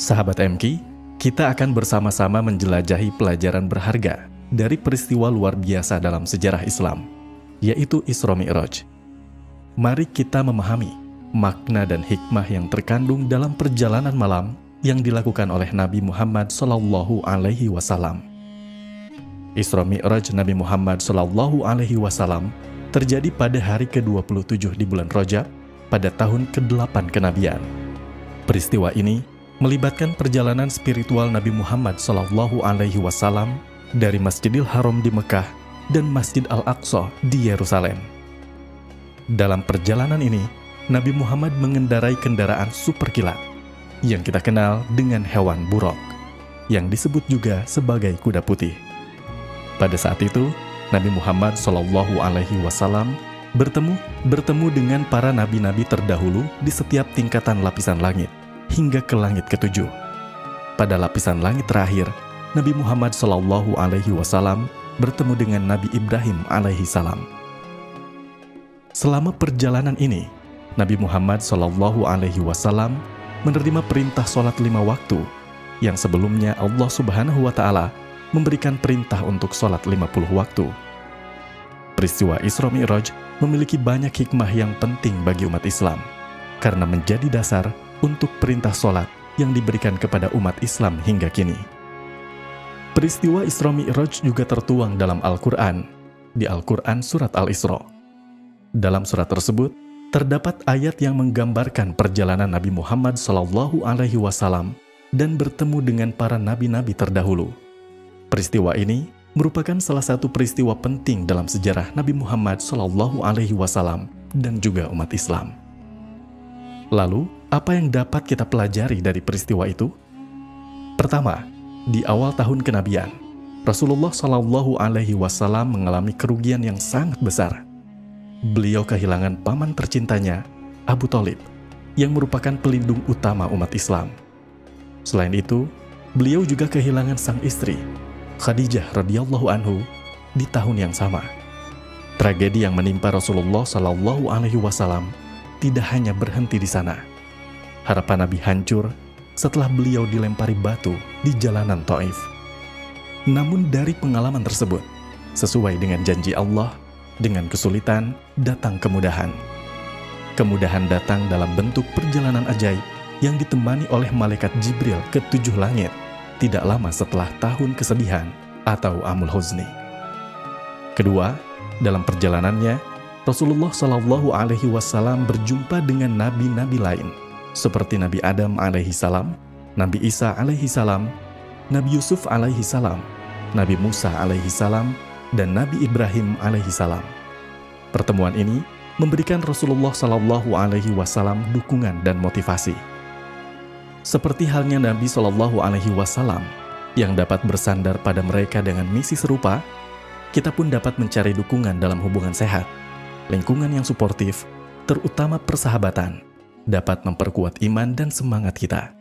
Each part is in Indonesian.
Sahabat MK, kita akan bersama-sama menjelajahi pelajaran berharga dari peristiwa luar biasa dalam sejarah Islam, yaitu Isra Mi'raj. Mari kita memahami makna dan hikmah yang terkandung dalam perjalanan malam yang dilakukan oleh Nabi Muhammad SAW. Isra Mi'raj Nabi Muhammad SAW terjadi pada hari ke-27 di bulan Rajab pada tahun ke-8 kenabian. Peristiwa ini melibatkan perjalanan spiritual Nabi Muhammad SAW dari Masjidil Haram di Mekah dan Masjid Al-Aqsa di Yerusalem. Dalam perjalanan ini, Nabi Muhammad mengendarai kendaraan super kilat yang kita kenal dengan hewan buraq, yang disebut juga sebagai kuda putih. Pada saat itu, Nabi Muhammad SAW bertemu dengan para nabi-nabi terdahulu di setiap tingkatan lapisan langit, hingga ke langit ketujuh. Pada lapisan langit terakhir, Nabi Muhammad SAW bertemu dengan Nabi Ibrahim alaihissalam. Selama perjalanan ini, Nabi Muhammad SAW menerima perintah sholat 5 waktu, yang sebelumnya Allah Subhanahu wa Ta'ala memberikan perintah untuk sholat 50 waktu. Peristiwa Isra Mi'raj memiliki banyak hikmah yang penting bagi umat Islam, karena menjadi dasar untuk perintah sholat yang diberikan kepada umat Islam hingga kini. Peristiwa Isra Mi'raj juga tertuang dalam Al-Quran, di Al-Quran Surat Al-Isra. Dalam surat tersebut, terdapat ayat yang menggambarkan perjalanan Nabi Muhammad SAW dan bertemu dengan para nabi-nabi terdahulu. Peristiwa ini merupakan salah satu peristiwa penting dalam sejarah Nabi Muhammad SAW dan juga umat Islam. Lalu, apa yang dapat kita pelajari dari peristiwa itu? Pertama, di awal tahun kenabian, Rasulullah SAW mengalami kerugian yang sangat besar. Beliau kehilangan paman tercintanya, Abu Thalib, yang merupakan pelindung utama umat Islam. Selain itu, beliau juga kehilangan sang istri, Khadijah radhiyallahu anhu, di tahun yang sama. Tragedi yang menimpa Rasulullah SAW tidak hanya berhenti di sana. Harapan Nabi hancur setelah beliau dilempari batu di jalanan Taif. Namun dari pengalaman tersebut, sesuai dengan janji Allah, dengan kesulitan datang kemudahan. Kemudahan datang dalam bentuk perjalanan ajaib yang ditemani oleh malaikat Jibril ke 7 langit, tidak lama setelah tahun kesedihan atau Amul Huzni. Kedua, dalam perjalanannya, Rasulullah SAW berjumpa dengan nabi-nabi lain, seperti Nabi Adam alaihissalam, Nabi Isa alaihissalam, Nabi Yusuf alaihissalam, Nabi Musa alaihissalam, dan Nabi Ibrahim alaihissalam. Pertemuan ini memberikan Rasulullah SAW dukungan dan motivasi. Seperti halnya Nabi SAW yang dapat bersandar pada mereka dengan misi serupa, kita pun dapat mencari dukungan dalam hubungan sehat, lingkungan yang suportif, terutama persahabatan, dapat memperkuat iman dan semangat kita.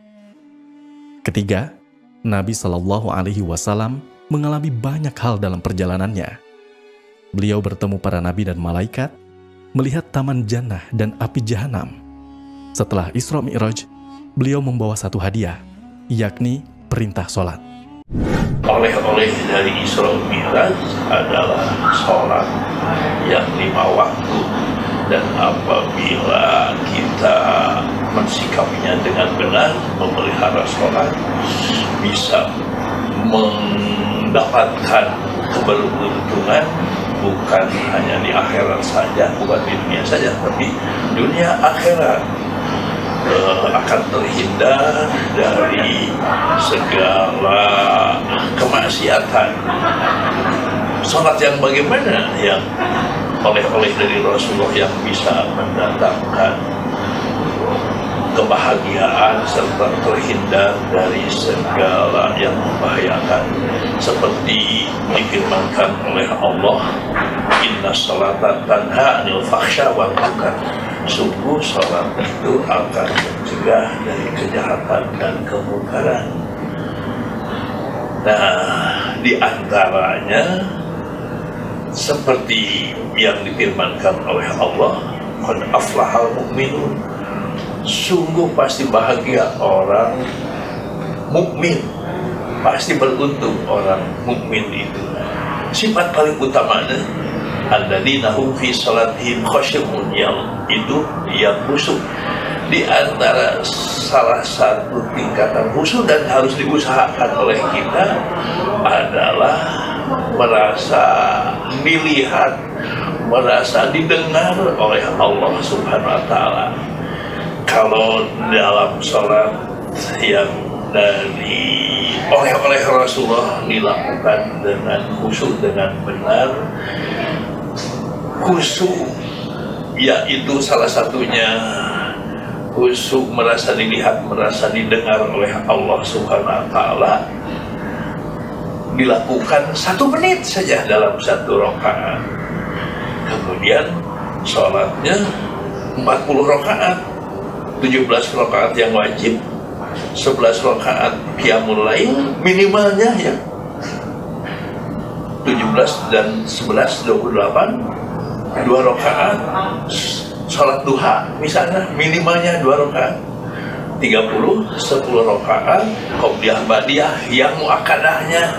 Ketiga, Nabi SAW mengalami banyak hal dalam perjalanannya. Beliau bertemu para nabi dan malaikat, melihat taman jannah dan api jahanam. Setelah Isra Mi'raj, beliau membawa satu hadiah, yakni perintah sholat. Oleh-oleh dari Isra Mi'raj adalah sholat yang 5 waktu, dan apabila kita mensikapinya dengan benar, memelihara sholat, bisa mendapatkan keberuntungan bukan hanya di akhirat saja, bukan di dunia saja, tapi dunia akhirat. Akan terhindar dari segala kemaksiatan. Sholat yang bagaimana yang oleh-oleh dari Rasulullah yang bisa mendatangkan kebahagiaan serta terhindar dari segala yang membahayakan, seperti difirmankan oleh Allah, inna sholata tanha 'anil fahsya wal munkar. Sungguh sholat itu akan mencegah dari kejahatan dan kemungkaran. Nah, di antaranya seperti yang difirmankan oleh Allah, qad aflahal mu'minun, sungguh pasti bahagia orang mukmin. Pasti beruntung orang mukmin itu. Sifat paling utamanya alladzina hum fi salatihim khashi'un, itu yang khusyuk. Di antara salah satu tingkatan khusyuk dan harus diusahakan oleh kita adalah merasa dilihat, merasa didengar oleh Allah Subhanahu wa Ta'ala. Kalau dalam sholat yang oleh Rasulullah dilakukan dengan khusyuk, dengan benar, khusyuk yaitu salah satunya khusyuk merasa dilihat, merasa didengar oleh Allah Subhanahu wa Ta'ala, dilakukan 1 menit saja dalam 1 rakaat. Kemudian sholatnya 40 rakaat, 17 rakaat yang wajib, 11 rakaat qiyamul lail minimalnya ya, 17 dan 11 28, 2 rakaat sholat duha misalnya minimalnya 2 rakaat, 30 10 rakaat qobliyah ba'diyah yang muakkadahnya,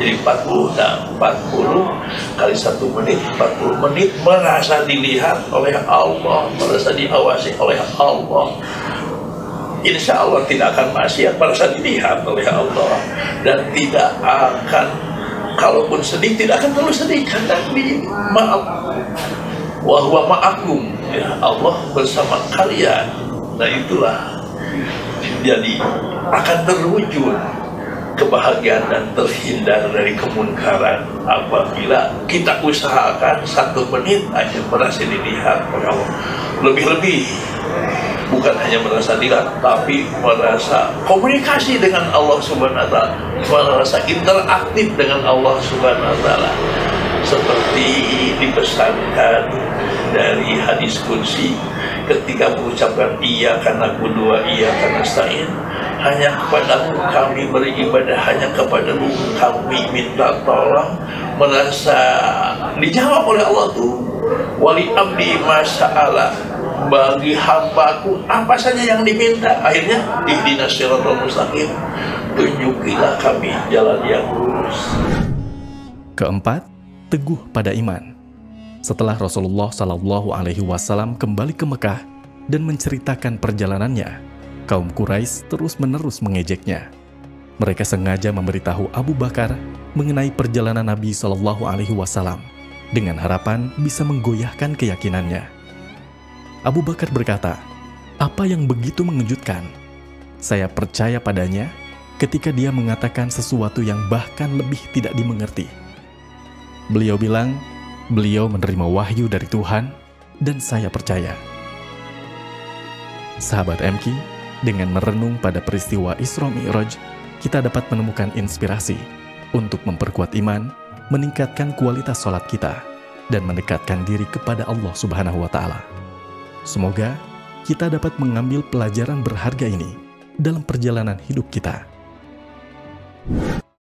jadi 40. Nah, 40 kali 1 menit, 40 menit merasa dilihat oleh Allah, merasa diawasi oleh Allah. Insya Allah tidak akan maksiat, merasa dilihat oleh Allah, dan tidak akan, kalaupun sedih tidak akan terlalu sedih karena maaf, wa huwa ma'akum, ya, Allah bersama kalian. Nah itulah, jadi akan terwujud kebahagiaan dan terhindar dari kemunkaran apabila kita usahakan 1 menit aja merasa dilihat oleh Allah. Lebih-lebih bukan hanya merasa dilihat, tapi merasa komunikasi dengan Allah Subhanahu wa Ta'ala, merasa interaktif dengan Allah Subhanahu wa Ta'ala, seperti dipesankan dari hadis qudsi ketika mengucapkan iyyaka na'budu wa iyyaka nasta'in, hanya kepadamu kami beribadah, hanya kepadamu kami minta tolong, merasa dijawab oleh Allah tuh, wali abdi masa'ala, bagi hambaku apa saja yang diminta. Akhirnya ihdinas siratal mustaqim, tunjukilah kami jalan yang lurus. Keempat, teguh pada iman. Setelah Rasulullah Shallallahu Alaihi Wasallam kembali ke Mekah dan menceritakan perjalanannya, kaum Quraisy terus-menerus mengejeknya. Mereka sengaja memberitahu Abu Bakar mengenai perjalanan Nabi Shallallahu Alaihi Wasallam dengan harapan bisa menggoyahkan keyakinannya. Abu Bakar berkata, "Apa yang begitu mengejutkan? Saya percaya padanya ketika dia mengatakan sesuatu yang bahkan lebih tidak dimengerti." Beliau bilang, beliau menerima wahyu dari Tuhan dan saya percaya. Sahabat MQ, dengan merenung pada peristiwa Isra Mi'raj, kita dapat menemukan inspirasi untuk memperkuat iman, meningkatkan kualitas sholat kita, dan mendekatkan diri kepada Allah Subhanahu wa Ta'ala. Semoga kita dapat mengambil pelajaran berharga ini dalam perjalanan hidup kita.